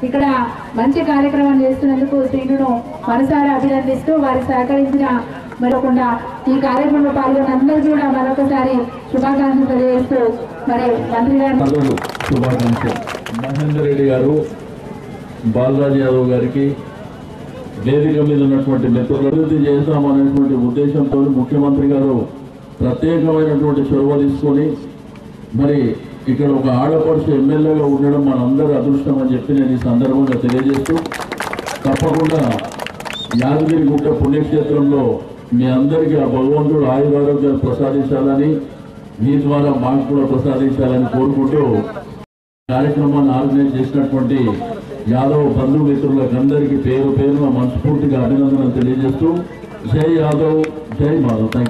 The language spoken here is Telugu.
ఇక్కడ మంచి కార్యక్రమం చేస్తున్నందుకు శ్రీనును మనసారా అభినందిస్తూ వారికి సహకరించిన మరొకకుండా ఈ కార్యక్రమంలో పాల్గొన్న అందరూ కూడా మరొకసారి శుభాకాంక్షలు తెలియజేస్తూ మరి మంత్రి గారు శుభాకాంక్షలు. మహేందర్ రెడ్డి గారు, బాలరాజ్ యాదవ్ గారికి, వేదిక మీద ఉన్నటువంటి మిత్రులు అభివృద్ధి చేస్తామనేటువంటి ఉద్దేశంతో ముఖ్యమంత్రి గారు ప్రత్యేకమైనటువంటి చొరవ తీసుకొని మరి ఇక్కడ ఒక ఆడపడుచు ఎమ్మెల్యేగా ఉండడం మనందరూ అదృష్టం అని చెప్పి నేను ఈ సందర్భంగా తెలియజేస్తూ తప్పకుండా యాదగిరిగుట్ట పుణ్యక్షేత్రంలో మీ అందరికీ ఆ భగవంతుడు ఆయురారోగ్యాలు ప్రసాదించాలని మీ ద్వారా మాకు కూడా ప్రసాదించాలని కోరుకుంటూ కార్యక్రమాన్ని ఆర్గనైజ్ చేసినటువంటి యాదవ్ బంధుమిత్రులకు అందరికీ పేరు పేరున మనస్ఫూర్తిగా అభినందనలు తెలియజేస్తూ జై యాదవ్, జై మాధవ్.